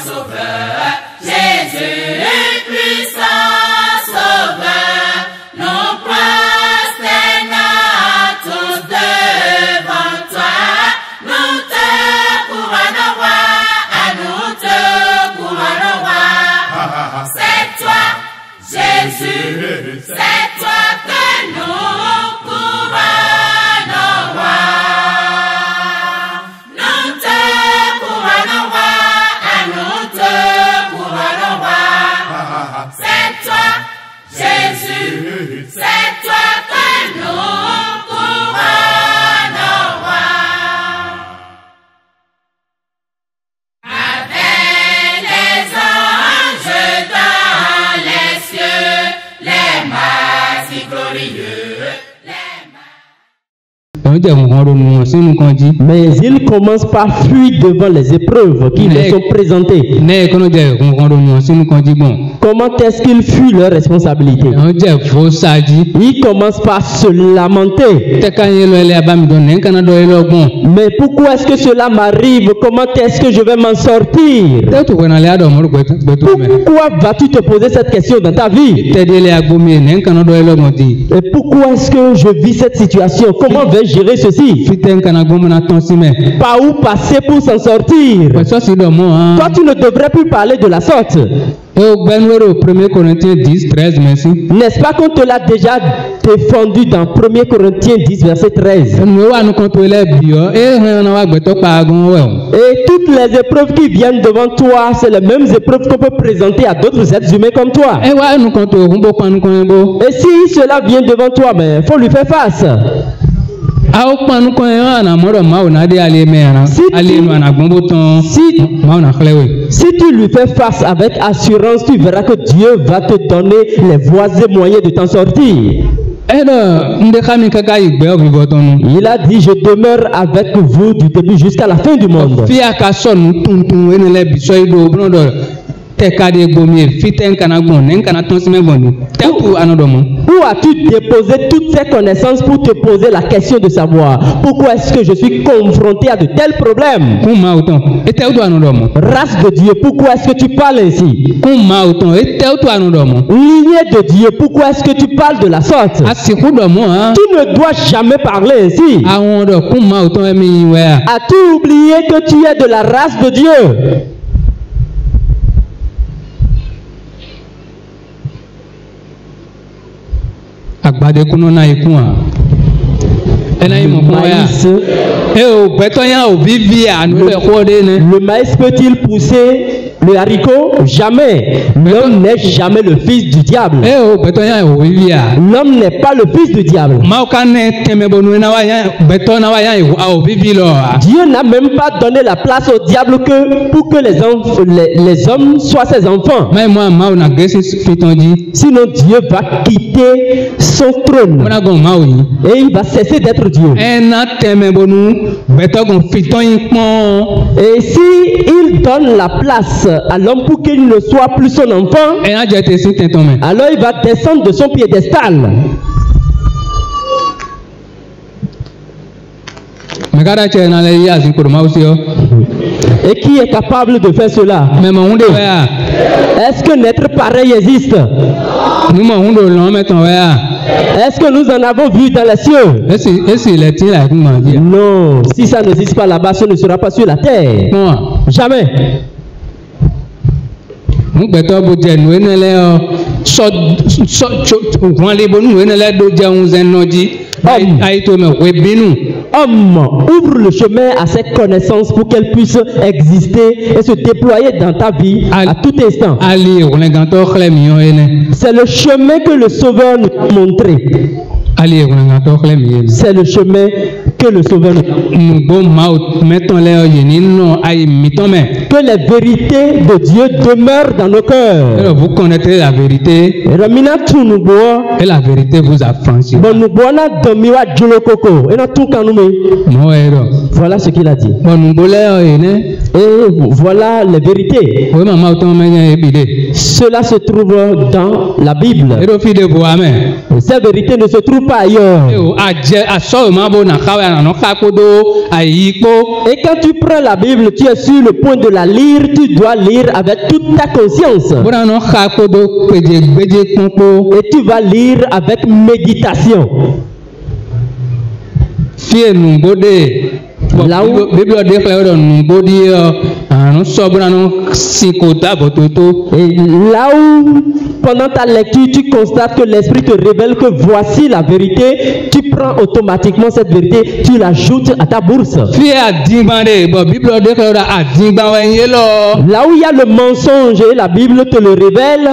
sauveur, Jésus puissant sauveur, nous prosternons tous devant toi, nous te couronnons roi, à nous te couronnons roi. C'est toi, Jésus, c'est toi que nous couronnons roi. Nous te couronnons roi, à nous te couronnons roi. C'est toi, Jésus, c'est toi que nous couronnons roi. Avec les anges dans les cieux, les massifs glorieux, mais ils commencent par fuir devant les épreuves qui leur sont présentées. Comment est-ce qu'ils fuient leurs responsabilités? Ils commencent par se lamenter. Mais pourquoi est-ce que cela m'arrive? Comment est-ce que je vais m'en sortir? Pourquoi vas-tu te poser cette question dans ta vie? Et pourquoi est-ce que je vis cette situation? Comment vais-je gérer ceci? Par où passer pour s'en sortir? Toi, tu ne devrais plus parler de la sorte. N'est-ce pas qu'on te l'a déjà défendu dans 1 Corinthiens 10, verset 13? Et toutes les épreuves qui viennent devant toi, c'est les mêmes épreuves qu'on peut présenter à d'autres êtres humains comme toi. Et si cela vient devant toi, il faut lui faire face. Si tu lui fais face avec assurance, tu verras que Dieu va te donner les voies et moyens de t'en sortir. Il a dit, je demeure avec vous du début jusqu'à la fin du monde. Où as-tu déposé toutes ces connaissances pour te poser la question de savoir pourquoi est-ce que je suis confronté à de tels problèmes? Race de Dieu, pourquoi est-ce que tu parles ainsi? Lignée de Dieu, pourquoi est-ce que tu parles de la sorte? Tu ne dois jamais parler ainsi. As-tu oublié que tu es de la race de Dieu? Le maïs peut-il pousser le haricot? Jamais. L'homme n'est jamais le fils du diable. L'homme n'est pas le fils du diable. Dieu n'a même pas donné la place au diable pour que les hommes soient ses enfants. Sinon Dieu va quitter son trône et il va cesser d'être Dieu. Et si il donne la place à l'homme pour qu'il ne soit plus son enfant, alors il va descendre de son piédestal. Et qui est capable de faire cela? Est-ce que n'être pareil existe? Est-ce que nous en avons vu dans les cieux? Non, si ça n'existe pas là-bas, ce ne sera pas sur la terre. Jamais. Homme, ouvre le chemin à cette connaissance pour qu'elle puisse exister et se déployer dans ta vie à tout instant. C'est le chemin que le Sauveur nous a montré. C'est le chemin que le Sauveur nous a montré. Que les vérités de Dieu demeurent dans nos cœurs. Vous connaîtrez la vérité et la vérité vous affranchira. Voilà ce qu'il a dit. Et voilà les vérités. Cela se trouve dans la Bible. Ces vérités ne se trouvent pas ailleurs. Et quand tu prends la Bible, tu es sur le point de la lire, tu dois lire avec toute ta conscience. Et tu vas lire avec méditation. Là où, pendant ta lecture, tu constates que l'Esprit te révèle que voici la vérité, tu prends automatiquement cette vérité, tu l'ajoutes à ta bourse. Là où il y a le mensonge et la Bible te le révèle,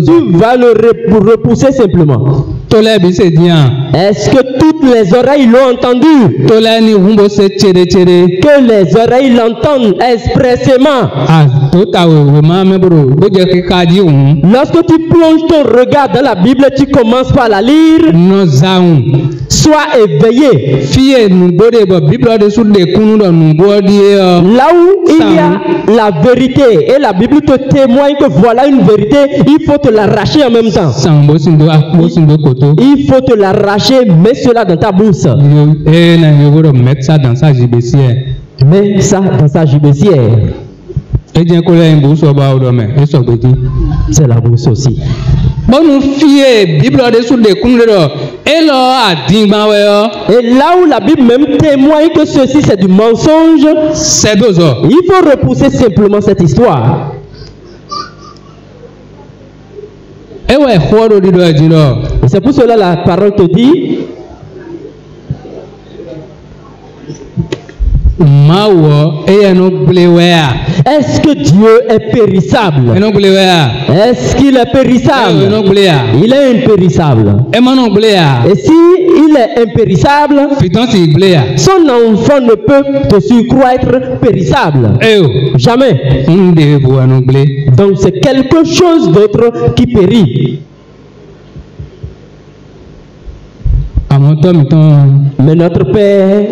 tu vas le repousser simplement. Est-ce que toutes les oreilles l'ont entendu? Que les oreilles l'entendent expressément. Lorsque tu plonges ton regard dans la Bible, tu commences par la lire. Sois éveillé. Là où il y a la vérité et la Bible te témoigne que voilà une vérité, il faut te l'arracher en même temps. Il faut te l'arracher, mets cela dans ta bourse. Mettre ça dans sa gibecière. Mets ça dans sa gibecière. C'est la bourse aussi. Et là où la Bible même témoigne que ceci c'est du mensonge, il faut repousser simplement cette histoire. Et c'est pour cela la parole te dit, est-ce que Dieu est périssable? Est-ce qu'il est périssable? Il est impérissable. Et si il est impérissable, son enfant ne peut de surcroît être périssable. Jamais. Donc c'est quelque chose d'autre qui périt. Mais notre Père,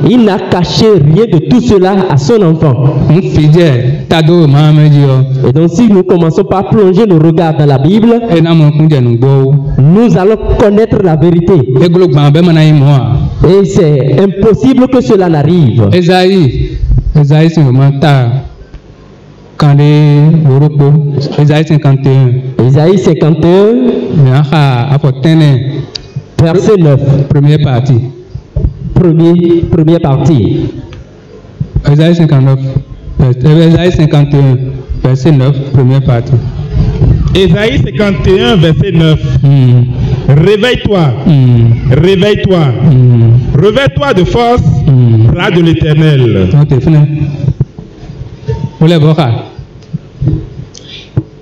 il n'a caché rien de tout cela à son enfant. Et donc si nous commençons par plonger nos regards dans la Bible, nous allons connaître la vérité. Et c'est impossible que cela n'arrive. Esaïe c'est vraiment tard. Esaïe 51. Esaïe 51. Verset 9. Première partie. Première partie. Esaïe 59. Esaïe 51. Verset 9. Première partie. Esaïe 51. Verset 9. Réveille-toi. Réveille-toi. Réveille-toi de force. Là de l'Éternel.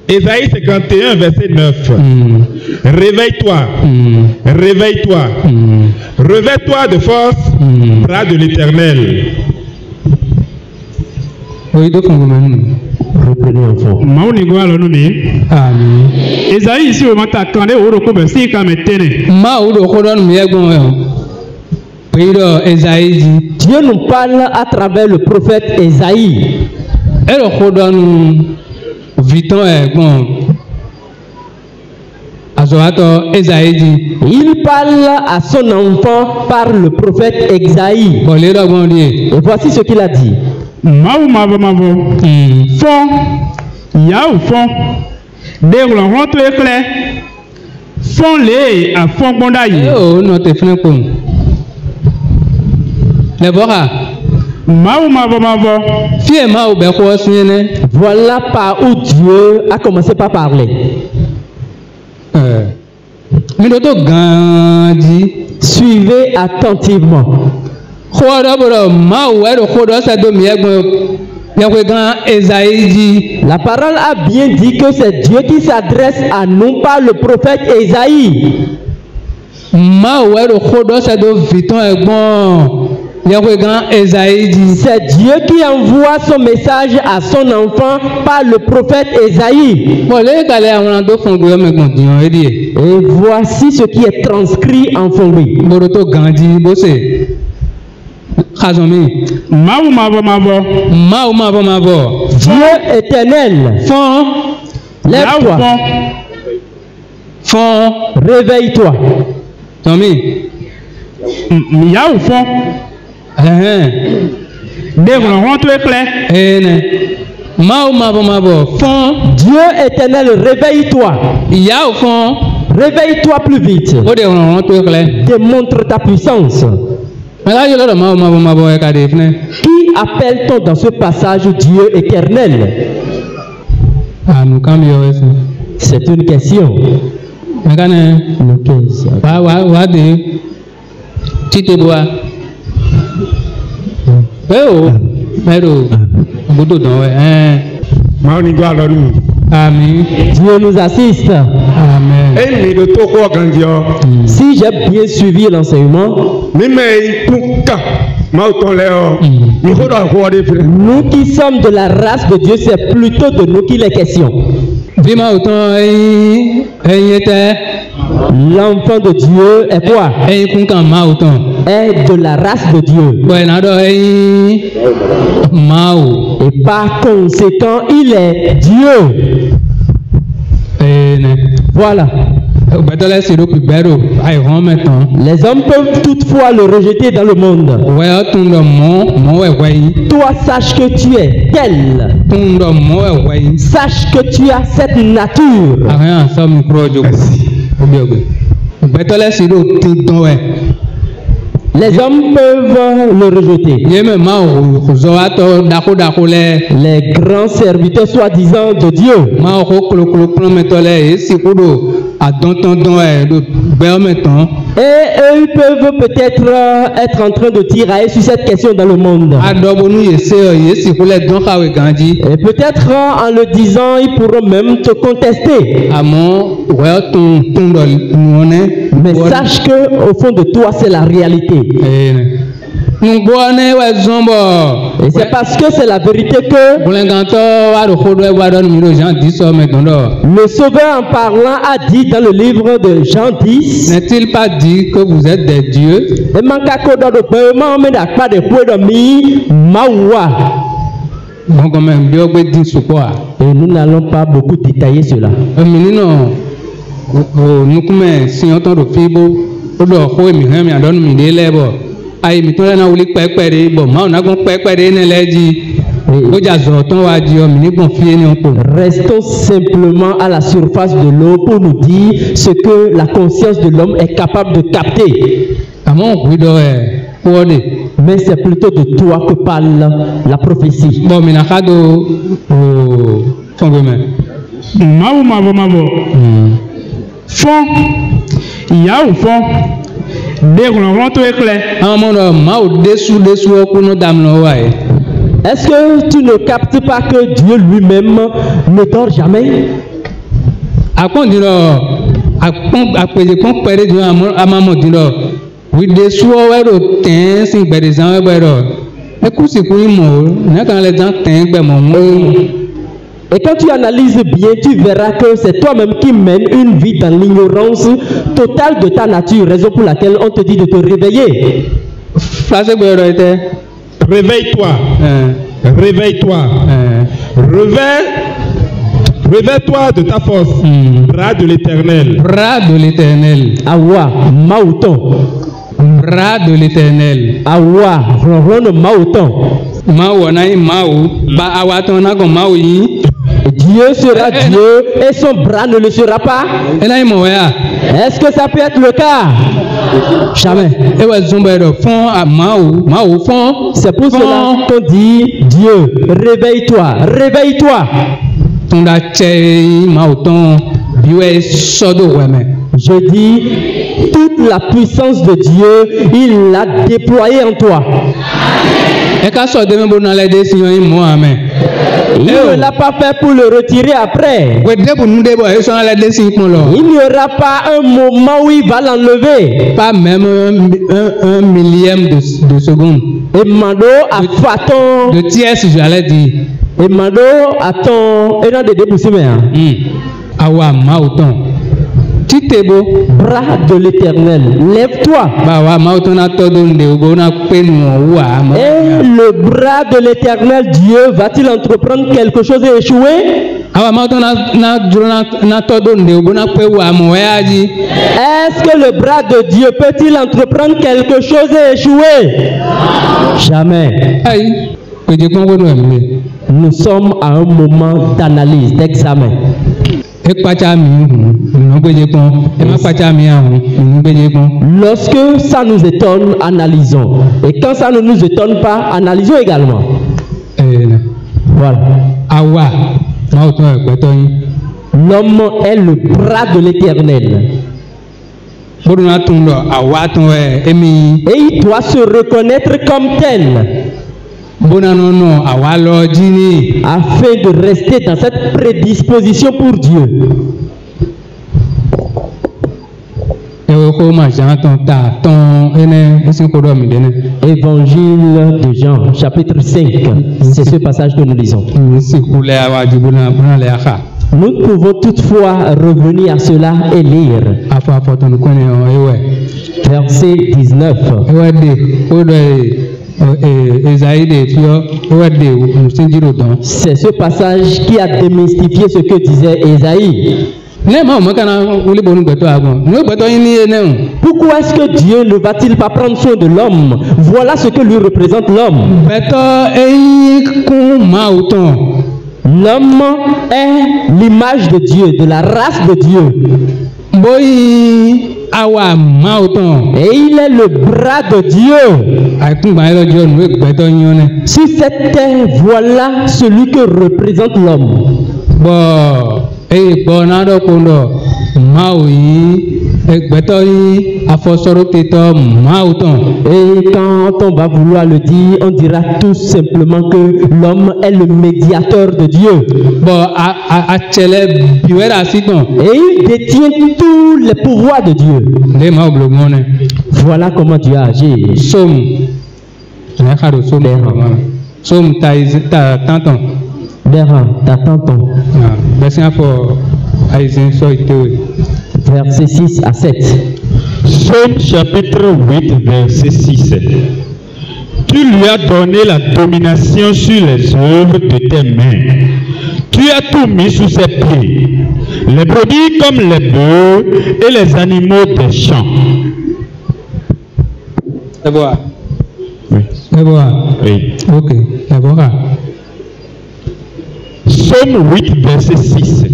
Esaïe 51, verset 9. Réveille-toi. Réveille-toi. Réveille-toi de force. Bras de l'Éternel. Reprenez enfant. Amen. Esaïe ici, on m'a attendé au recours de 5 ans. Dieu nous parle à travers le prophète Esaïe. Il parle à son enfant par le prophète Esaïe. Et voici ce qu'il a dit. Voilà par où Dieu a commencé par parler. Suivez attentivement. La parole a bien dit que c'est Dieu qui s'adresse à nous par le prophète Esaïe. C'est Dieu qui envoie son message à son enfant par le prophète Esaïe. Et voici ce qui est transcrit en Fongui. Dieu éternel, lève-toi. Fond. Réveille-toi. Tommy. Il y a au fond. Dès qu'on rentre clair. Fond. Dieu éternel, réveille-toi. Il y a au fond. Réveille-toi plus vite. Démontre ta puissance. Qui appelle-t-on dans ce passage Dieu éternel? C'est une question. Amen. Dieu nous assiste. Amen. Si j'ai bien suivi l'enseignement, nous qui sommes de la race de Dieu, c'est plutôt de nous qu'il est question. L'enfant de Dieu est quoi? Est de la race de Dieu. Et par conséquent, il est Dieu. Voilà. Les hommes peuvent toutefois le rejeter dans le monde. Toi, sache que tu es tel. Sache que tu as cette nature. Les hommes peuvent le rejeter. Les grands serviteurs soi-disant de Dieu. Et eux peuvent peut-être être en train de tirailler sur cette question dans le monde. Et peut-être en le disant, ils pourront même te contester. Mais sache que au fond de toi, c'est la réalité. Et c'est parce que c'est la vérité que le Sauveur en parlant a dit dans le livre de Jean 10. N'est-il pas dit que vous êtes des dieux? Et nous n'allons pas beaucoup détailler cela. Restons simplement à la surface de l'eau pour nous dire ce que la conscience de l'homme est capable de capter. Mais c'est plutôt de toi que parle la prophétie. Fond, il y a au fond. Dès qu'on rentre clair. Est-ce que tu ne captes pas que Dieu lui-même ne dort jamais? Et quand tu analyses bien, tu verras que c'est toi-même qui mènes une vie dans l'ignorance totale de ta nature, raison pour laquelle on te dit de te réveiller. Réveille-toi. Réveille-toi. Réveille-toi de ta force. Bras de l'Éternel. Bras de l'Éternel. Awa, Maouton. Bras de l'Éternel. Awa, ronron Maouton. Dieu sera Dieu et son bras ne le sera pas. Est-ce que ça peut être le cas? Jamais. C'est pour cela qu'on dit Dieu, réveille-toi, réveille-toi. Je dis, toute la puissance de Dieu, il l'a déployée en toi. Il ne l'a pas fait pour le retirer après. Il n'y aura pas un moment où il va l'enlever. Pas même un millième de seconde. Et Mando a faton. De tiers, si j'allais dire. Et Mando a ton. Et non, de déboussime. Awa, Maouton. Bras de l'Éternel, lève-toi. Et le bras de l'Éternel, Dieu, va-t-il entreprendre quelque chose et échouer? Est-ce que le bras de Dieu peut-il entreprendre quelque chose et échouer? Jamais. Nous sommes à un moment d'analyse, d'examen. Lorsque ça nous étonne, analysons. Et quand ça ne nous étonne pas, analysons également. Voilà. L'homme est le bras de l'Éternel. Et il doit se reconnaître comme tel. Afin de rester dans cette prédisposition pour Dieu. Évangile de Jean, chapitre 5. C'est ce passage que nous lisons. Nous pouvons toutefois revenir à cela et lire. Verset 19. C'est ce passage qui a démystifié ce que disait Ésaïe. Pourquoi est-ce que Dieu ne va-t-il pas prendre soin de l'homme? Voilà ce que lui représente l'homme. L'homme est l'image de Dieu, de la race de Dieu. Et il est le bras de Dieu. Sur cette terre, voilà celui que représente l'homme. Et quand on va vouloir le dire, on dira tout simplement que l'homme est le médiateur de Dieu. Et il détient tous les pouvoirs de Dieu. Voilà comment Dieu a agi. Verset 6 à 7. Psaume chapitre 8, verset 6. Tu lui as donné la domination sur les œuvres de tes mains. Tu as tout mis sous ses pieds, les brebis comme les bœufs et les animaux des champs. D'abord. Oui. D'abord. Oui. Ok. D'abord. Psaume 8, verset 6.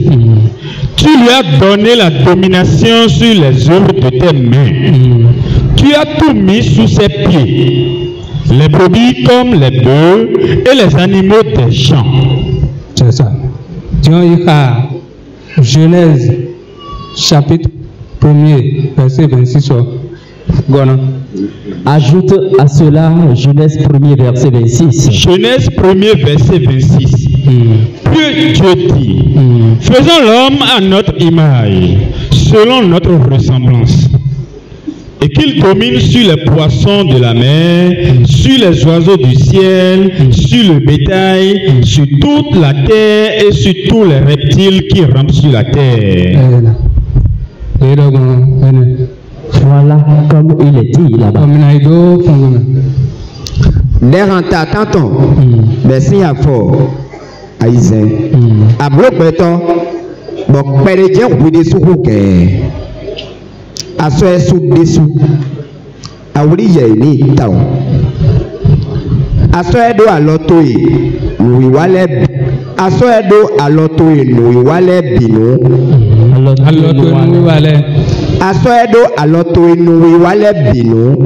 Tu lui as donné la domination sur les œuvres de tes mains. Tu as tout mis sous ses pieds, les brebis comme les bœufs et les animaux des champs. C'est ça. Genèse chapitre 1er, verset 26. Ajoute à cela Genèse 1er, verset 26. Genèse 1er, verset 26. Puis Dieu dit, faisons l'homme à notre image, selon notre ressemblance, et qu'il domine sur les poissons de la mer, sur les oiseaux du ciel, sur le bétail, sur toute la terre et sur tous les reptiles qui rampent sur la terre. Voilà comme il est dit là-bas. L'erranta tanton, merci à fort, Aïzen. À bloc béton, bon, pérédien, vous des sous-rouquets. À ce sous-dessous, à oublier ni tao. À ce do à l'autoï, nous y waleb. À ce do à l'autoï, nous y waleb bino. Asoedo aloto inu wale binu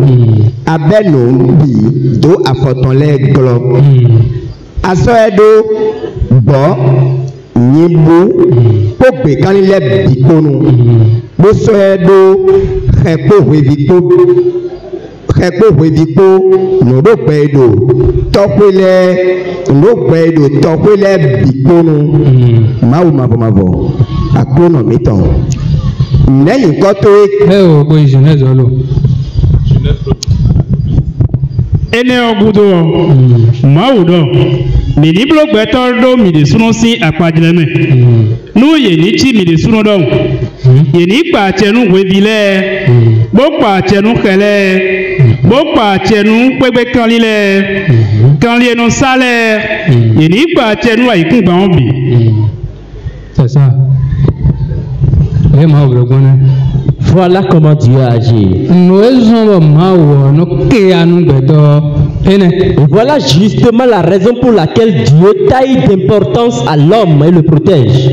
abenu bi do afotonle glo asoedo bo nyibu pope kanile bikonu bo soedo repo weviko no do pedo tokwele no pedo tokwele bikonu mawu mavo akono miton lẹ́yìn nǹkan tó ẹ ò gbé Genèse ọlọ. ene ọgùdọ mawudọ mìdíblógbẹtọ dó mìdísúnú sí àpàjìlẹmẹ nú yèní tí mìdísúnú dọ yèní pàtẹnu wẹbilẹ bó pàtẹnu kẹlẹ bó pàtẹnu pẹgbẹ kanlilẹ kanliẹnu sálẹ yèní pàtẹnu àyíkúgbà wọn bì C'est ça. Voilà comment Dieu agit. Et voilà justement la raison pour laquelle Dieu taille d'importance à l'homme et le protège.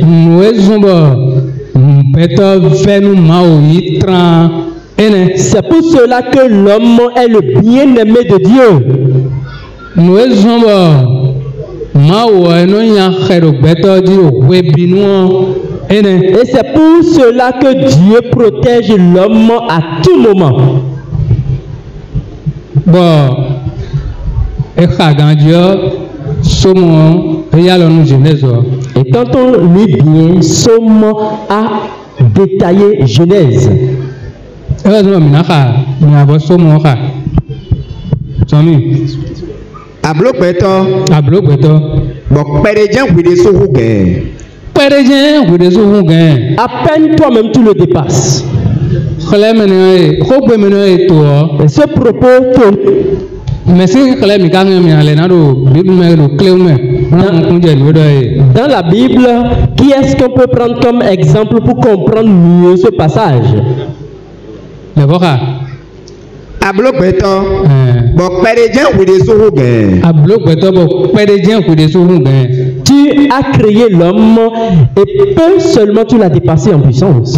C'est pour cela que l'homme est le bien-aimé de Dieu. Et c'est pour cela que Dieu protège l'homme à tout moment. Et quand on lit bien, Somme a détaillé Genèse. À peine toi-même tu le dépasses. Et ce propos dans la Bible, qui est-ce qu'on peut prendre comme exemple pour comprendre mieux ce passage? Tu as créé l'homme et peu seulement tu l'as dépassé en puissance.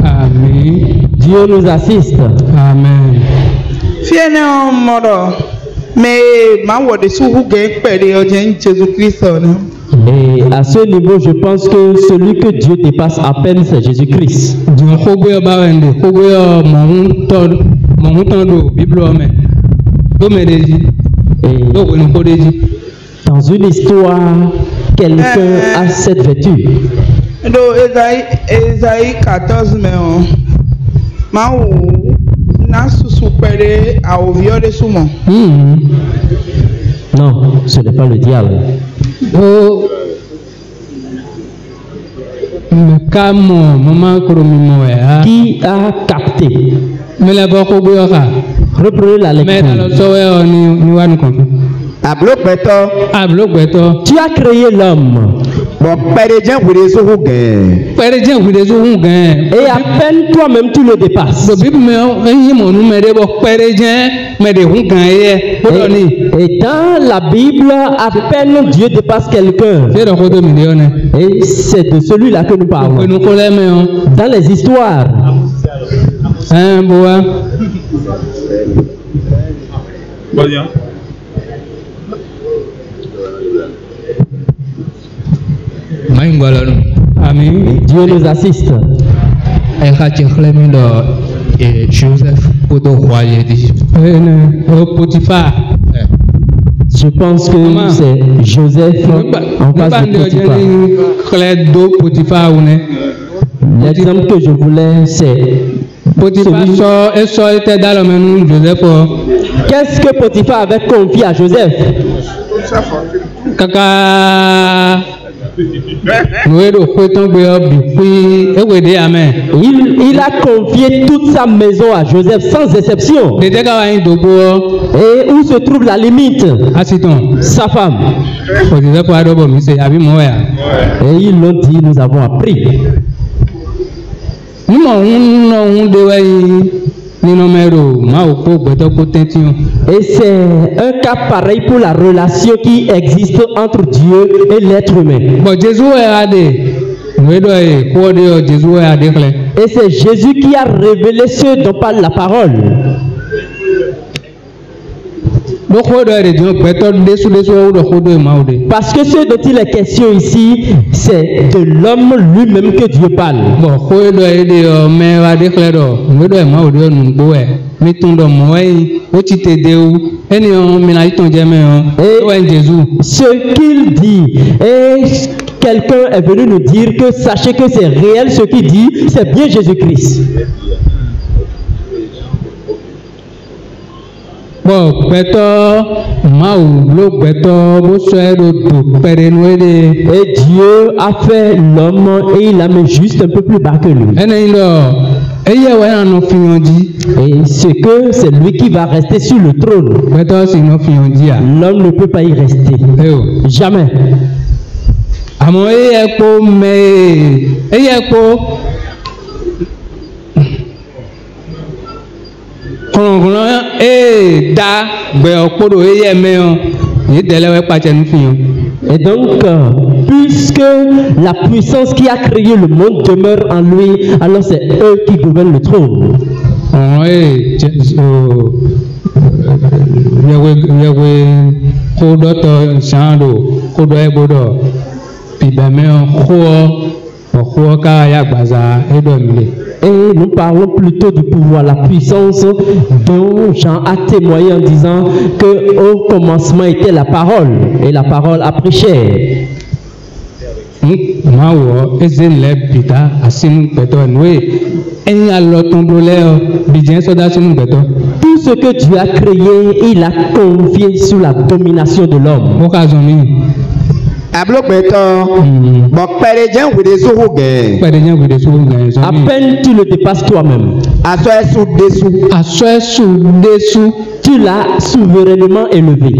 Amen. Dieu nous assiste. Amen. Et à ce niveau, je pense que celui que Dieu dépasse à peine, c'est Jésus-Christ. Dans une histoire, quelqu'un a cette vertu. Esaïe 14, mais non, ce n'est pas le diable. Qui a capté? Reprenez la lecture. Tu as créé l'homme. Et à peine toi-même tu le dépasses. Et dans la Bible, à peine Dieu dépasse quelqu'un. Et c'est de celui-là que nous parlons. Dans les histoires. Amen. Dieu nous assiste. Joseph Je pense que c'est Joseph en face de Potiphar. L'exemple que je voulais, c'est qu'est-ce que Potiphar avait confié à Joseph? Il a confié toute sa maison à Joseph sans exception. Et où se trouve la limite? Sa femme. Et ils l'ont dit, nous avons appris. Et c'est un cas pareil pour la relation qui existe entre Dieu et l'être humain. Et c'est Jésus qui a révélé ce dont parle la parole. Parce que ce dont il est question ici, c'est de l'homme lui-même que Dieu parle. Et ce qu'il dit, et quelqu'un est venu nous dire que sachez que c'est réel ce qu'il dit, c'est bien Jésus-Christ. Et Dieu a fait l'homme et il l'a mis juste un peu plus bas que lui. Et c'est que c'est lui qui va rester sur le trône. L'homme ne peut pas y rester. Jamais. Et donc, puisque la puissance qui a créé le monde demeure en lui, alors c'est eux qui gouvernent le trône. Et nous parlons plutôt du pouvoir, la puissance dont Jean a témoigné en disant que au commencement était la parole et la parole a pris chair. Tout ce que Dieu a créé, il a confié sous la domination de l'homme. À peine tu le dépasses toi-même. Tu l'as souverainement élevé.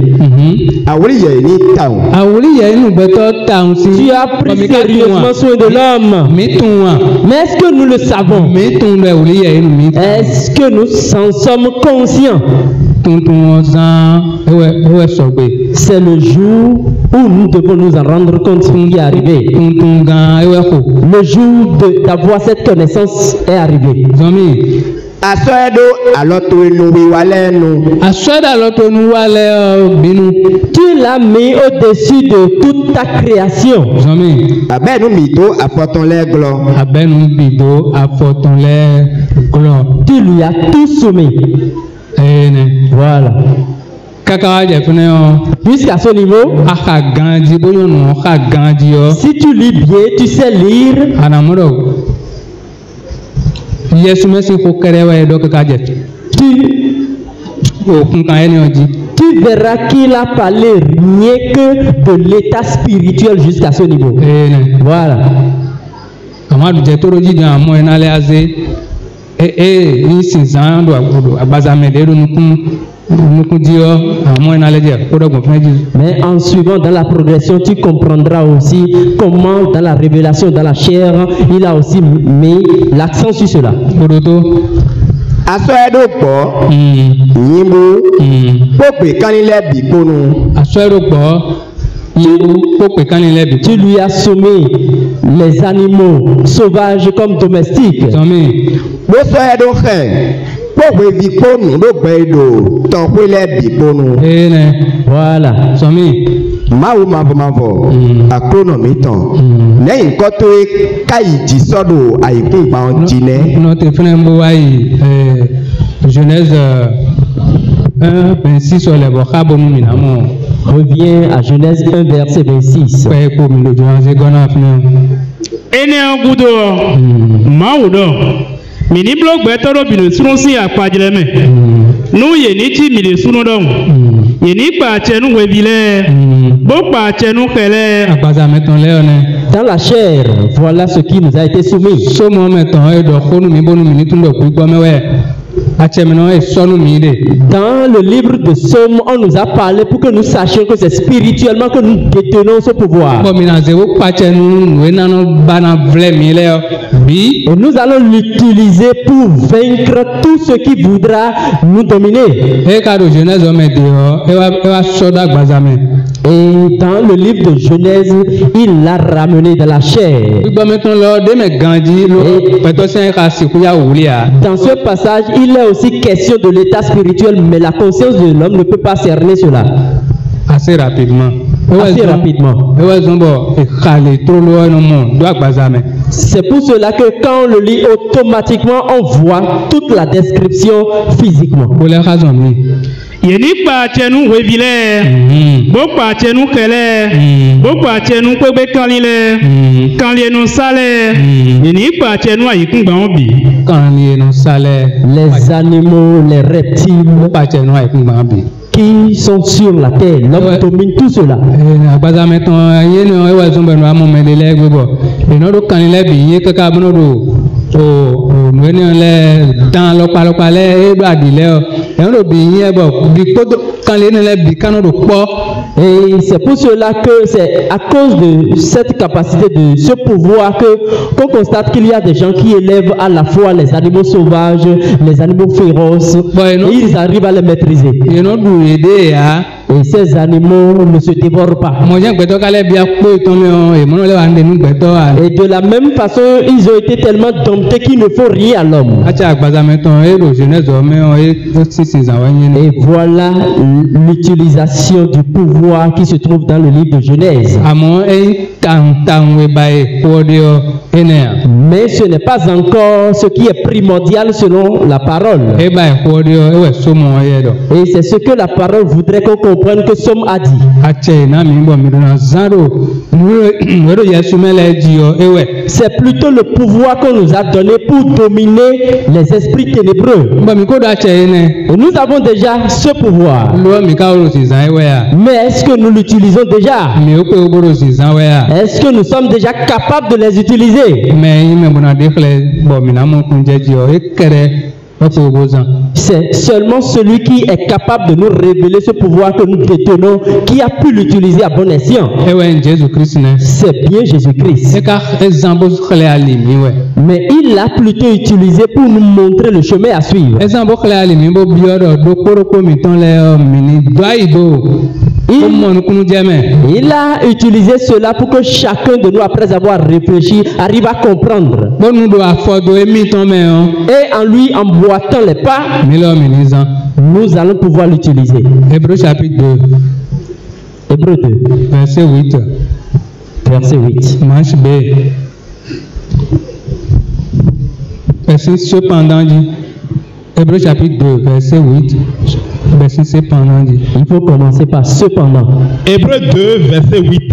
Tu as pris sérieusement soin de l'homme. Mais est-ce que nous le savons? Est-ce que nous en sommes conscients? C'est le jour où nous devons nous en rendre compte qui est arrivé. Le jour d'avoir cette connaissance est arrivé. Tu l'as mis au-dessus de toute ta création. Tu lui as tout soumis. Voilà. Jusqu'à ce niveau, si tu lis bien, tu sais lire. Tu verras qu'il a parlé rien que de l'état spirituel jusqu'à ce niveau. Voilà. Mais en suivant dans la progression, tu comprendras aussi comment dans la révélation, dans la chair, il a aussi mis l'accent sur cela. Tu lui as soumis les animaux sauvages comme domestiques. Voilà. Genèse 1:26 sur les revient à Genèse 1 verset 26. Mini blog better up in the Sunsi at Pajame. No, ye need me the Sunodon. Ye need Pachenu Webile, Bopa Chenu Hele, Abazameton Leone. Dans la chair, voilà ce qui nous a été soumis. So moment on aide au Honu Mibonu Minitum de Kubamewe. Dans le livre de Somme, on nous a parlé pour que nous sachions que c'est spirituellement que nous détenons ce pouvoir. Et nous allons l'utiliser pour vaincre tout ce qui voudra nous dominer. Et dans le livre de Genèse, il l'a ramené dans la chair. Et dans ce passage, il est aussi question de l'état spirituel, mais la conscience de l'homme ne peut pas cerner cela. Assez rapidement. C'est pour cela que quand on le lit automatiquement, on voit toute la description physiquement. Yeni pa chenu webile. Bo pa chenu kele. Bo pa chenu kwebe kanile. Kanlienu sale. Yeni pa chenu ayikun gbaobi. Kanlienu sale. Les animaux, les reptiles. Pa chenu ayikun gbaobi. Qui sont sur la terre, l'homme domine tout cela. Et c'est pour cela que c'est à cause de cette capacité de ce pouvoir qu'on constate qu'il y a des gens qui élèvent à la fois les animaux sauvages, les animaux féroces, et ils arrivent à les maîtriser. Et ces animaux ne se dévorent pas. Et de la même façon, ils ont été tellement domptés qu'il ne faut rien à l'homme. Et voilà l'utilisation du pouvoir qui se trouve dans le livre de Genèse. Mais ce n'est pas encore ce qui est primordial selon la parole. Et c'est ce que la parole voudrait qu'on comprenne que Somme a dit. C'est plutôt le pouvoir qu'on nous a donné pour dominer les esprits ténébreux. Et nous avons déjà ce pouvoir. Mais est-ce que nous l'utilisons déjà? Est-ce que nous sommes déjà capables de les utiliser? C'est seulement celui qui est capable de nous révéler ce pouvoir que nous détenons qui a pu l'utiliser à bon escient. C'est bien Jésus-Christ. Mais il l'a plutôt utilisé pour nous montrer le chemin à suivre. Il a utilisé cela pour que chacun de nous, après avoir réfléchi, arrive à comprendre. Et en lui emboîtant les pas, nous allons pouvoir l'utiliser. Hébreux chapitre 2. Hébreux 2. Verset 8. Verset 8. Manche B. Verset cependant dit. Hébreux chapitre 2, verset 8. Verset cependant dit. Il faut commencer par cependant. Hébreux 2, verset 8.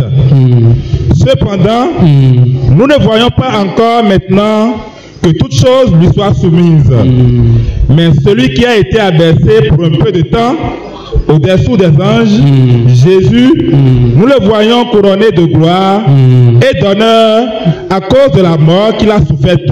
Cependant, nous ne voyons pas encore maintenant que toutes choses lui soient soumises. Mais celui qui a été abaissé pour un peu de temps au-dessous des anges, Jésus, nous le voyons couronné de gloire et d'honneur à cause de la mort qu'il a soufferte.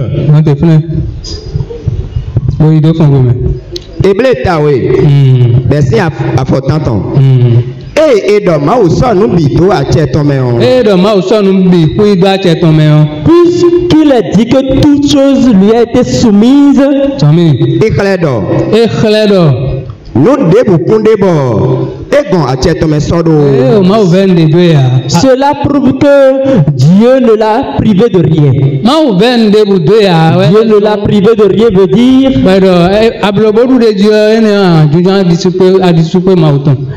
Puisqu'il a dit que toute chose lui a été soumise, cela prouve que Dieu ne l'a privé de rien. Dieu ne l'a privé de rien veut dire.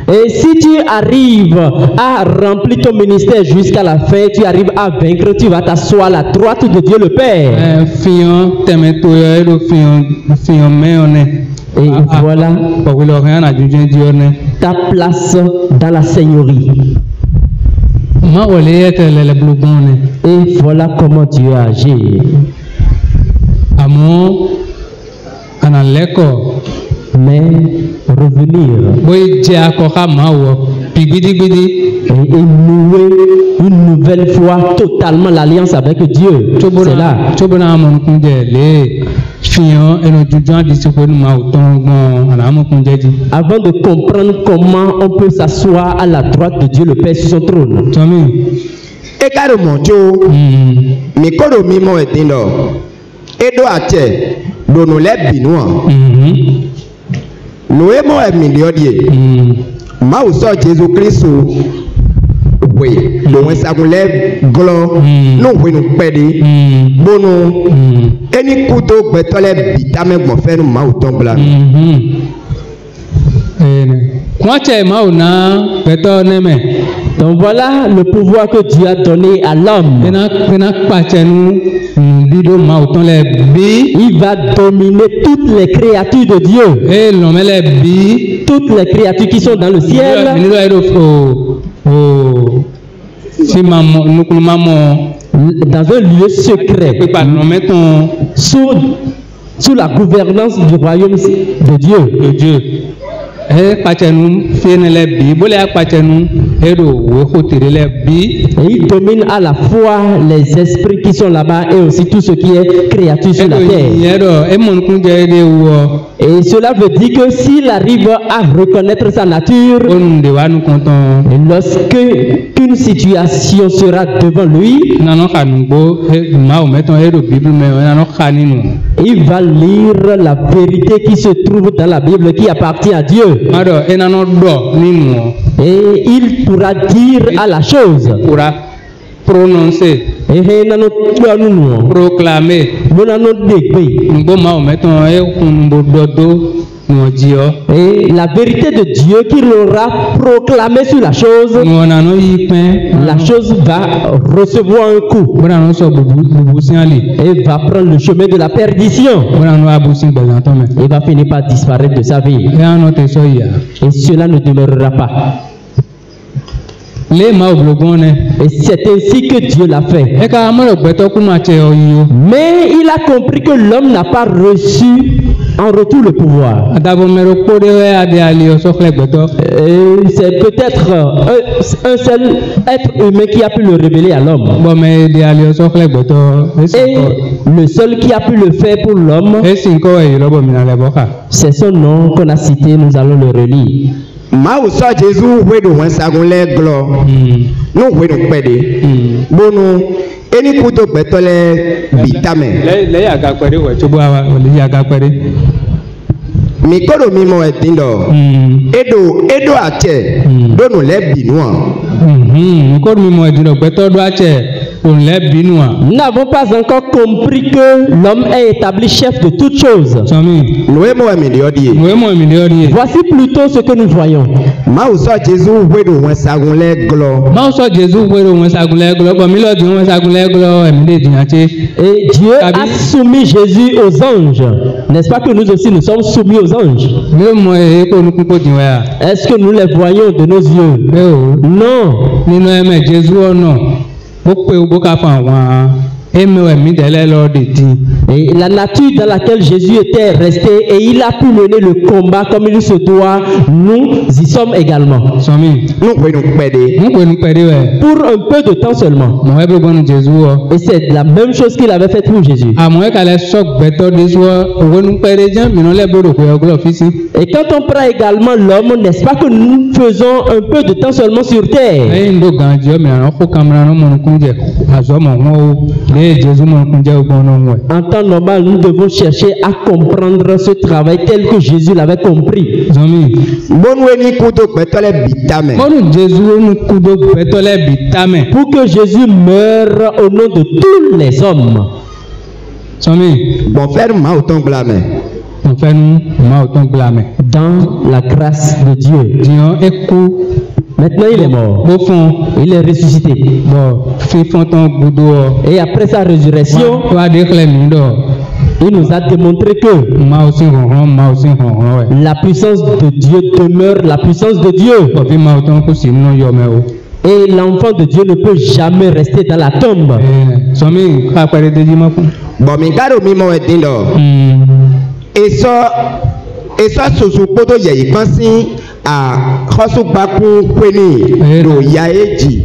Et si tu arrives à remplir ton ministère jusqu'à la fin, tu arrives à vaincre, tu vas t'asseoir à la droite de Dieu le Père. Et voilà ta place dans la Seigneurie. Et voilà comment Dieu a agi. Mais revenir et nouer une nouvelle fois totalement l'alliance avec Dieu. C'est là. Avant de comprendre comment on peut s'asseoir à la droite de Dieu le Père sur son trône. Donc voilà le pouvoir que Dieu a donné à l'homme. Il va dominer toutes les créatures de Dieu. Toutes les créatures qui sont dans le ciel. Dans un lieu secret. Sous la gouvernance du royaume de Dieu. Et il domine à la fois les esprits qui sont là-bas et aussi tout ce qui est créature sur la terre. Et cela veut dire que s'il arrive à reconnaître sa nature, lorsque qu'une situation sera devant lui, il va lire la vérité qui se trouve dans la Bible qui appartient à Dieu. Et il pourra dire à la chose, prononcer, proclamer, et la vérité de Dieu qu'il aura proclamée sur la chose va recevoir un coup et va prendre le chemin de la perdition et va finir par disparaître de sa vie. Et cela ne demeurera pas. Et c'est ainsi que Dieu l'a fait. Mais il a compris que l'homme n'a pas reçu en retour le pouvoir. C'est peut-être un seul être humain qui a pu le révéler à l'homme. Et le seul qui a pu le faire pour l'homme, c'est son nom qu'on a cité, nous allons le relire. Mao sa Jésus we do wan sagun le glo no we do pede bonu eni kuto betole bitame le ya ga pede we to bwa le ya ga pede mi kodo mi mo etindo edo ache donu le binua mi kodo mi mo etindo beto do ache. Nous n'avons pas encore compris que l'homme est établi chef de toutes choses. Voici plutôt ce que nous voyons. Et Dieu a soumis Jésus aux anges. N'est-ce pas que nous aussi nous sommes soumis aux anges? Est-ce que nous les voyons de nos yeux? Non. Et la nature dans laquelle Jésus était resté et il a pu mener le combat comme il se doit, nous y sommes également. Pour un peu de temps seulement. Et c'est la même chose qu'il avait fait pour Jésus. Et quand on prend également l'homme, n'est-ce pas que nous faisons un peu de temps seulement sur terre? En temps normal, nous devons chercher à comprendre ce travail tel que Jésus l'avait compris. Pour que Jésus meure au nom de tous les hommes. Dans la grâce de Dieu. Maintenant il est mort. Il est ressuscité. Et après sa résurrection, il nous a démontré que la puissance de Dieu demeure la puissance de Dieu. Et l'enfant de Dieu ne peut jamais rester dans la tombe. Et ça soso poto yei pansi a khosu baku kweni do yaeji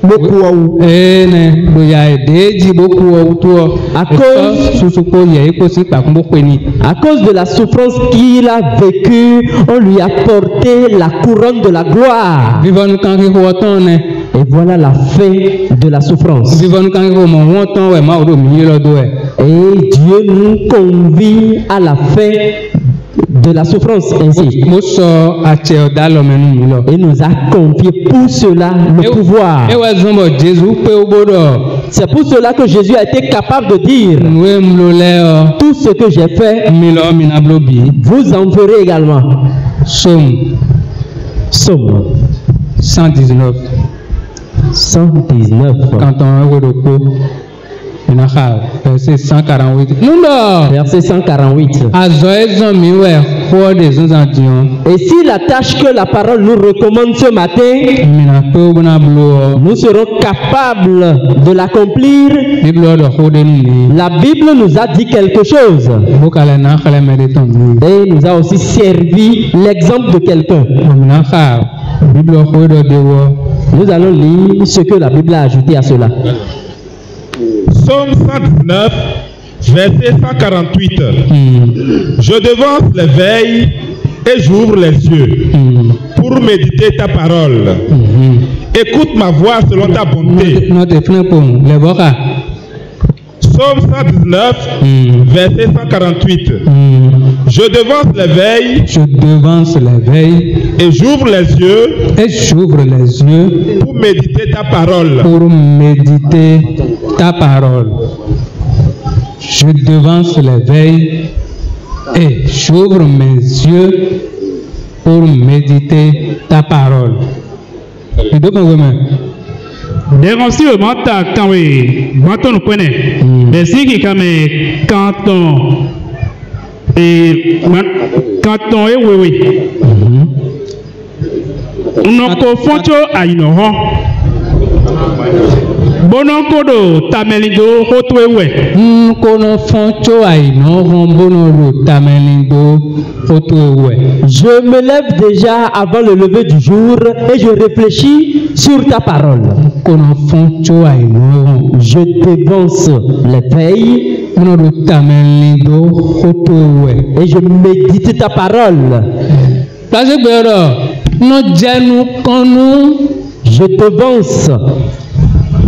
boku ou ne do yaeji boku ou to à cause soso po yei ko si pa ko kweni à cause de la souffrance qu'il a vécue, on lui a porté la couronne de la gloire. Vivons quand il retourne. Et voilà la fin de la souffrance. Et Dieu nous convie à la fin de la souffrance ainsi. Et nous a confié pour cela le pouvoir. C'est pour cela que Jésus a été capable de dire: tout ce que j'ai fait, vous en ferez également. Somme 119. 119. Quand on est au verset 148. Verset 148. Et si la tâche que la parole nous recommande ce matin, nous serons capables de l'accomplir. La Bible nous a dit quelque chose. Et nous a aussi servi l'exemple de quelqu'un. Nous allons lire ce que la Bible a ajouté à cela. Psaume 119, verset 148. Je devance les veilles et j'ouvre les yeux pour méditer ta parole. Écoute ma voix selon ta bonté. Psaume 119, verset 148. Je devance les veilles. Je devance les veilles. Et j'ouvre les yeux. Et j'ouvre les yeux. Pour méditer ta parole. Pour méditer ta parole. Je devance les veilles. Et j'ouvre mes yeux pour méditer ta parole. Et donc, Déranci au mental quand oui, quand on connaît. Mais si qui quand on est oui. On confond à une rang. Bonon kodo tamelindo hotwewe. Kono foncho aino rombono tamelindo hotwewe. Je me lève déjà avant le lever du jour et je réfléchis sur ta parole. Kono foncho aino. Je dévance les veilles. Tamelindo hotwewe. Et je médite ta parole. Parce que no janu kono. Je dévance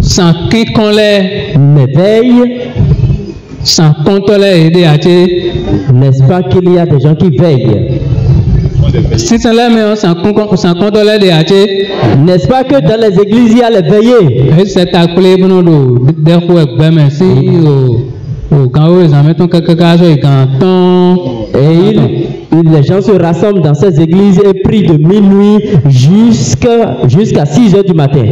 sans qui qu'on les veille, sans compte les aider à tuer. N'est-ce pas qu'il y a des gens qui veillent? Si c'est là, mais sans compte les aider à tuer. N'est-ce pas que dans les églises il y a les veillés? Et c'est à clé pour nous de quoi merci quand ils en mettent quelque chose et quand les gens se rassemblent dans ces églises et prient de minuit jusqu'à 6 heures du matin.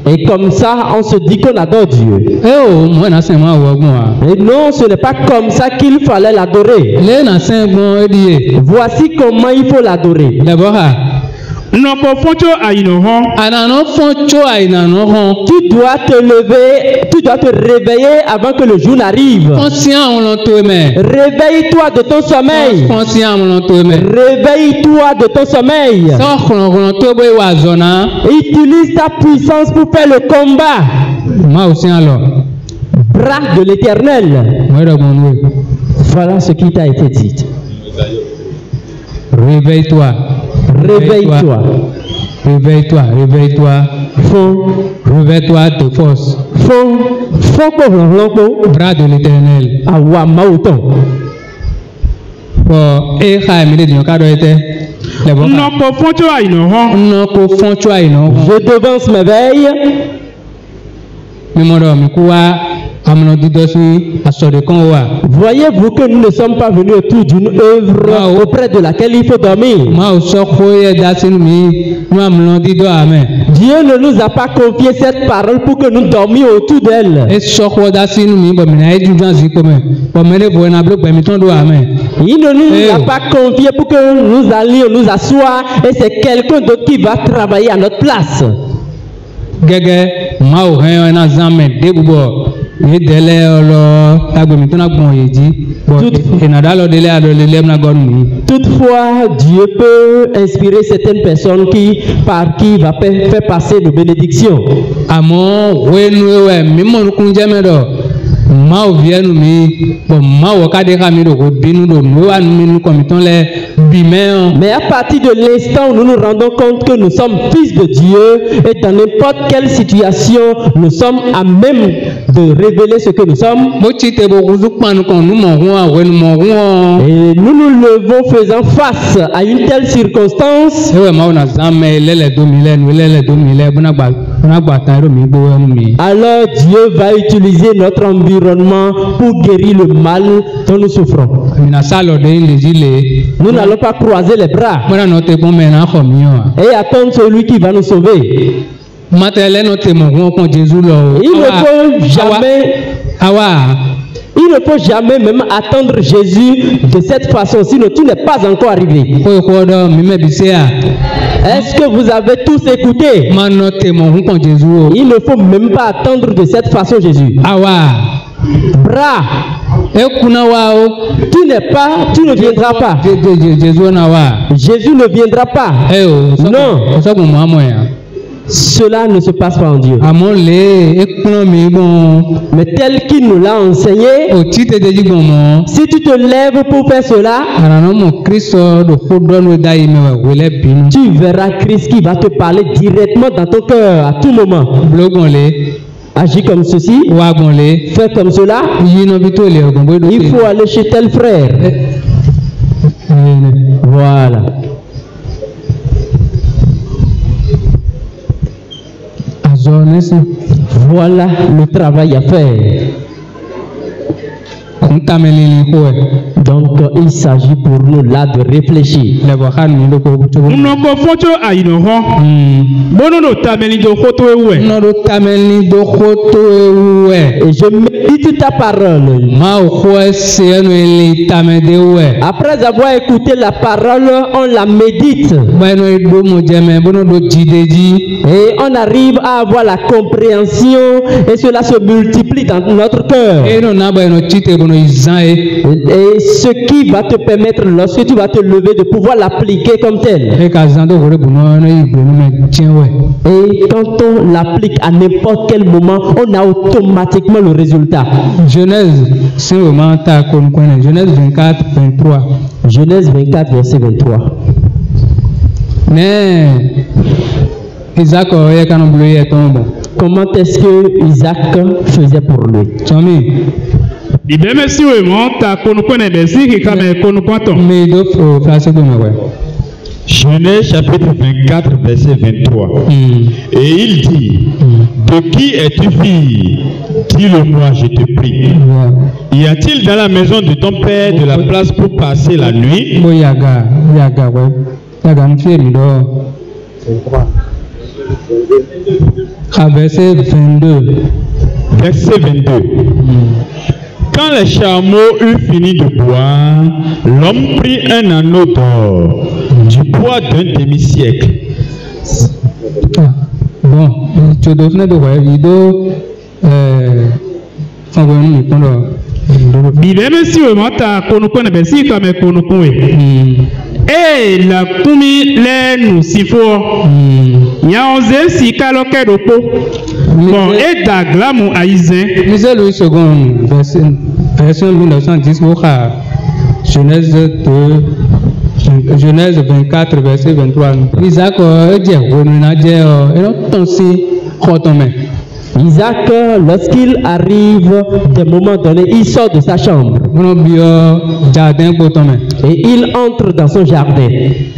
Et comme ça, on se dit qu'on adore Dieu. Et non, ce n'est pas comme ça qu'il fallait l'adorer. Voici comment il faut l'adorer. Tu dois te lever, tu dois te réveiller avant que le jour n'arrive. Réveille-toi de ton sommeil. Réveille-toi de ton sommeil. Utilise ta puissance pour faire le combat. Bras de l'Éternel. Voilà ce qui t'a été dit. Réveille-toi. Réveille-toi. Réveille-toi, réveille-toi. Réveille-toi de force. Bras de l'Éternel. Je devance mes veilles. Voyez-vous que nous ne sommes pas venus autour d'une œuvre auprès de laquelle il faut dormir. Dieu ne nous a pas confié cette parole pour que nous dormions autour d'elle. Il ne nous a pas confié pour que nous allions nous asseoir et c'est quelqu'un d'autre qui va travailler à notre place. Toutefois, Dieu peut inspirer certaines personnes par qui va faire passer de bénédictions. Mais à partir de l'instant où nous nous rendons compte que nous sommes fils de Dieu et dans n'importe quelle situation nous sommes à même de révéler ce que nous sommes, et nous nous levons faisant face à une telle circonstance, Alors Dieu va utiliser notre environnement pour guérir le mal dont nous souffrons. Nous n'allons pas croiser les bras et attendre celui qui va nous sauver. Il ne faut jamais même attendre Jésus de cette façon, sinon tu n'es pas encore arrivé. Est-ce que vous avez tous écouté? Il ne faut même pas attendre de cette façon Jésus. Bras, tu ne viendras pas. Jésus ne viendra pas. Non. Cela ne se passe pas en Dieu. Mais tel qu'il nous l'a enseigné, si tu te lèves pour faire cela, tu verras Christ qui va te parler directement dans ton cœur à tout moment. Agis comme ceci, fais comme cela. Il faut aller chez tel frère. Voilà. Voilà le travail à faire. Donc il s'agit pour nous là de réfléchir. Et je médite ta parole. Après avoir écouté la parole, on la médite. Et on arrive à avoir la compréhension et cela se multiplie dans notre cœur. Et ce qui va te permettre, lorsque tu vas te lever, de pouvoir l'appliquer comme tel. Et quand on l'applique à n'importe quel moment, on a automatiquement le résultat. Genèse 24, 23. Genèse 24, verset 23. Comment est-ce que Isaac faisait pour lui? Genèse chapitre 24, verset 23. Et il dit, de qui es-tu fille? Dis-le-moi, je te prie. Y a-t-il dans la maison de ton père de la place pour passer la nuit? Verset 22. Verset 22. Quand les chameaux eurent fini de boire, l'homme prit un anneau d'or du poids d'un demi-siècle. Bon, tu dois faire de quoi? Il doit et la kumi le nusifo yaoze si kaloke dopo bon et daglamu aizen lisez le second version 1910 Genèse 24 verset 23. Isaac Isaac, lorsqu'il arrive des moments donnés, il sort de sa chambre et il entre dans son jardin. Et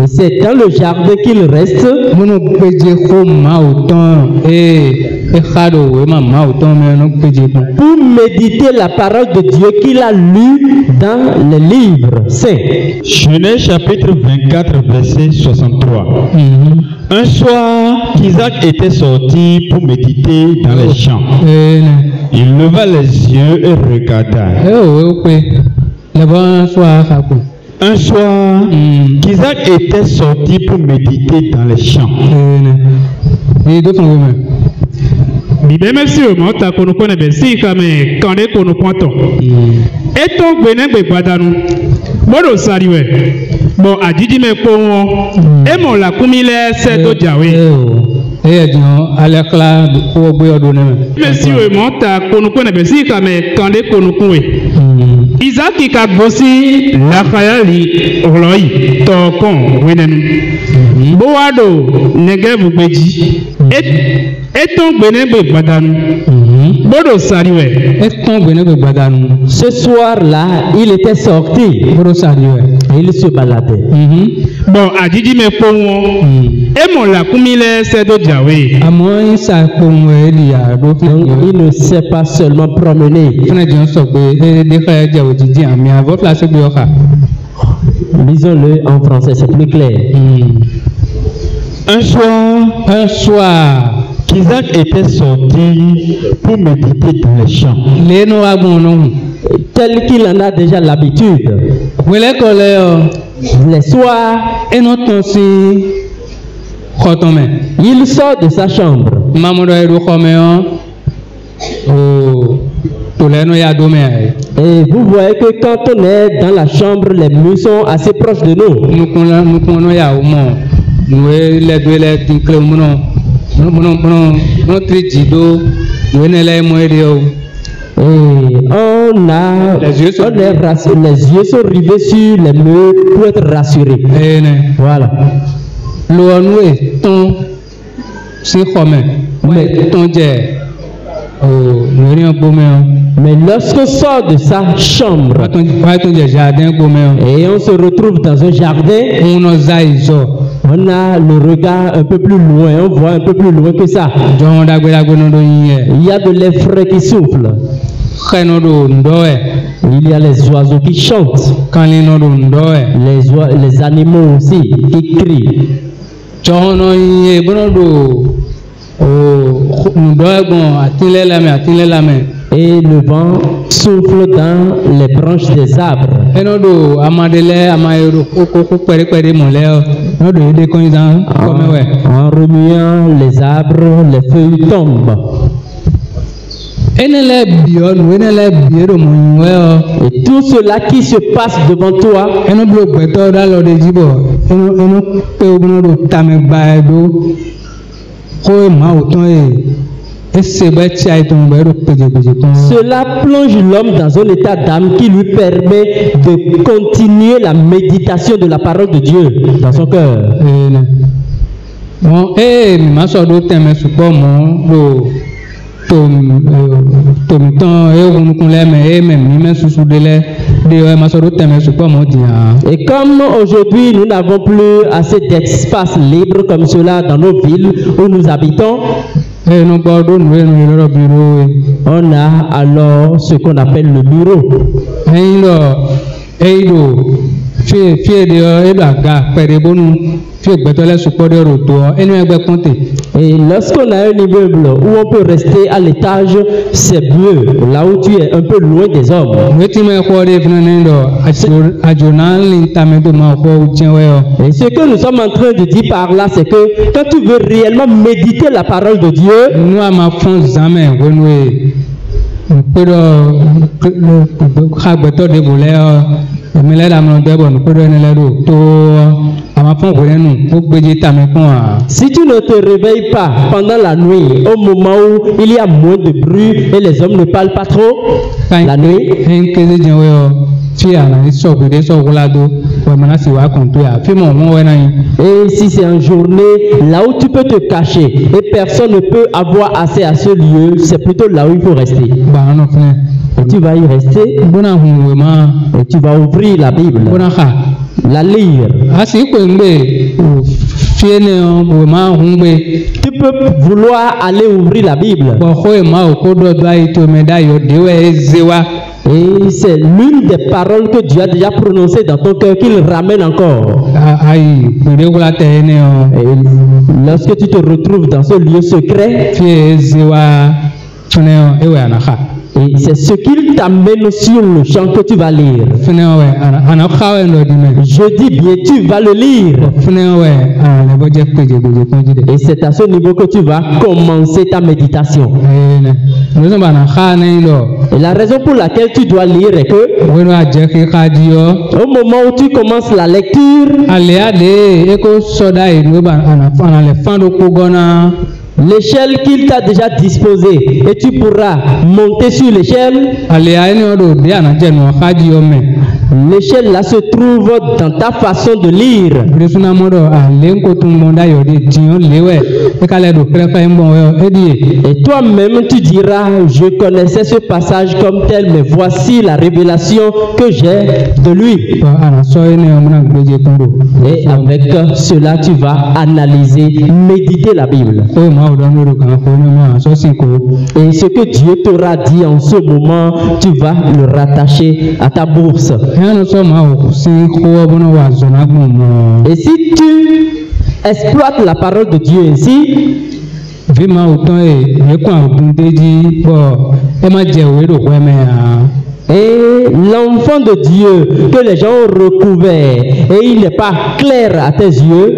c'est dans le jardin qu'il reste pour méditer la parole de Dieu qu'il a lue dans les livres saints. Genèse chapitre 24 verset 63. Un soir, Isaac était sorti pour méditer dans les champs. Il leva les yeux et regarda. Un soir, Isaac était sorti pour méditer dans les champs. Bon, adidi me kowo e mo la kumile se do jawe alekla ko boyo do ne mesi we monta konuko ne besi kame kande konuko we Isaac ka bosi la khayali oloi to kon wenenu boado negevu beji eton gbenegbe gbadanu bodo sariwe ce soir là il était sorti Il se baladait. Bon, a dit mais pour moi, et mon la kumile c'est de Diawe. À moi, ça pour moi, il y a d'autres. Donc, il ne s'est pas seulement promené. Lisons-le en français, c'est plus clair. Un soir, Isaac était sorti pour méditer dans les champs. Tel qu'il en a déjà l'habitude. Les soirs, il sort de sa chambre. Et vous voyez que quand on est dans la chambre, les murs sont assez proches de nous. Et on a les yeux sont rivés sur les murs pour être rassurés. Voilà. Mais lorsqu'on sort de sa chambre et on se retrouve dans un jardin, on a le regard un peu plus loin, on voit un peu plus loin que ça. Il y a de l'air frais qui souffle. Il y a les oiseaux qui chantent. Les animaux aussi qui crient. Et le vent souffle dans les branches des arbres. En remuant les arbres, les feuilles tombent. Et tout cela qui se passe devant toi, cela plonge l'homme dans un état d'âme qui lui permet de continuer la méditation de la parole de Dieu dans son cœur. Et comme aujourd'hui nous n'avons plus assez d'espace libre comme cela dans nos villes où nous habitons, on a alors ce qu'on appelle le bureau. Et lorsqu'on a un immeuble où on peut rester à l'étage, c'est mieux, là où tu es un peu loin des hommes. Et ce que nous sommes en train de dire par là, c'est que quand tu veux réellement méditer la parole de Dieu, si tu ne te réveilles pas pendant la nuit, au moment où il y a moins de bruit et les hommes ne parlent pas trop, la nuit, et si c'est en journée, là où tu peux te cacher et personne ne peut avoir accès à ce lieu, c'est plutôt là où il faut rester. Et tu vas y rester et tu vas ouvrir la Bible, la lire. Tu peux vouloir aller ouvrir la Bible. Et c'est l'une des paroles que Dieu a déjà prononcées dans ton cœur qu'il ramène encore. Et lorsque tu te retrouves dans ce lieu secret, et c'est ce qu'il t'amène sur le champ que tu vas lire. Je dis bien, tu vas le lire. Et c'est à ce niveau que tu vas commencer ta méditation. Et la raison pour laquelle tu dois lire est que au moment où tu commences la lecture, l'échelle qu'il t'a déjà disposée et tu pourras monter sur l'échelle. L'échelle là se trouve dans ta façon de lire. Et toi-même tu diras, je connaissais ce passage comme tel, mais voici la révélation que j'ai de lui. Et avec cela tu vas analyser, méditer la Bible. Et ce que Dieu t'aura dit en ce moment, tu vas le rattacher à ta bourse. Et si tu exploites la parole de Dieu ainsi, et l'enfant de Dieu que les gens ont recouvert et il n'est pas clair à tes yeux,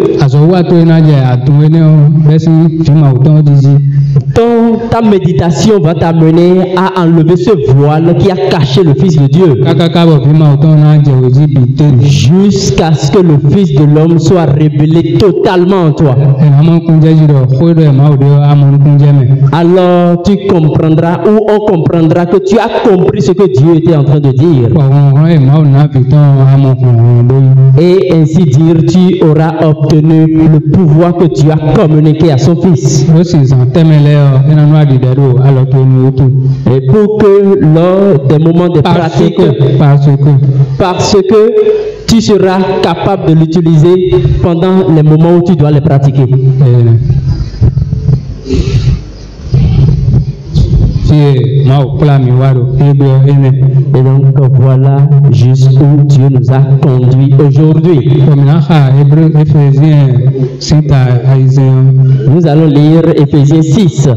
ta méditation va t'amener à enlever ce voile qui a caché le Fils de Dieu jusqu'à ce que le Fils de l'homme soit révélé totalement en toi. Alors tu comprendras, ou on comprendra que tu as compris ce que Dieu était en train de dire. Et ainsi dire, tu auras obtenu le pouvoir que Dieu a communiqué à son Fils. Et pour que lors des moments de pratique, parce que tu seras capable de l'utiliser pendant les moments où tu dois les pratiquer. Et donc voilà jusqu'où Dieu nous a conduits aujourd'hui. Nous allons lire Éphésiens 6,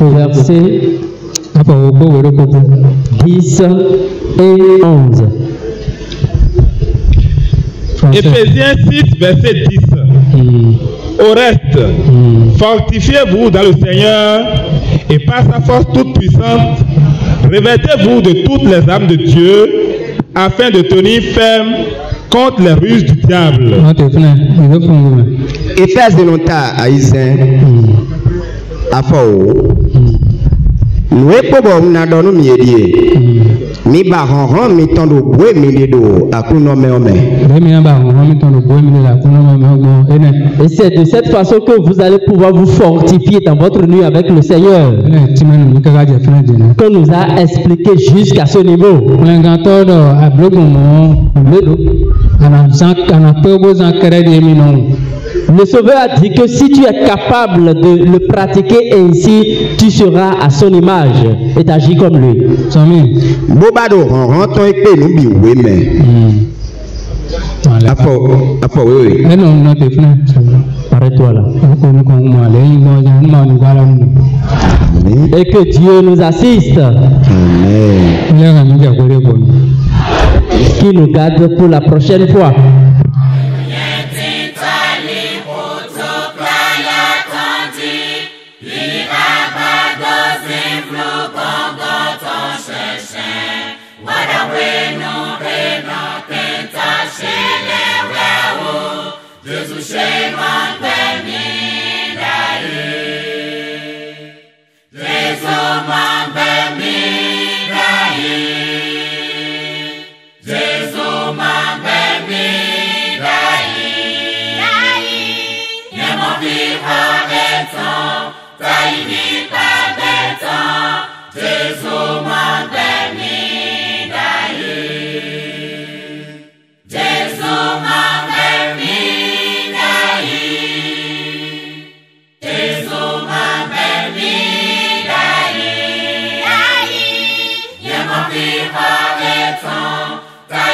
versets 10 et 11. Éphésiens 6, verset 10. Au reste, fortifiez-vous dans le Seigneur et par sa force toute puissante, revêtez-vous de toutes les armes de Dieu afin de tenir ferme contre les ruses du diable. Éphésiens de l'onta aïsen afao nous épobons na donu miedie mi baron mi tondo boué mi dedo akuno meome. Et c'est de cette façon que vous allez pouvoir vous fortifier dans votre nuit avec le Seigneur, qu'on nous a expliqué jusqu'à ce niveau. Le Sauveur a dit que si tu es capable de le pratiquer ainsi, tu seras à son image et t'agis comme lui. Bobado rentre et paie nous bioué mais. Oui. Arrête-toi là. Et que Dieu nous assiste. Amen. Qui nous garde pour la prochaine fois.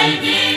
Baby.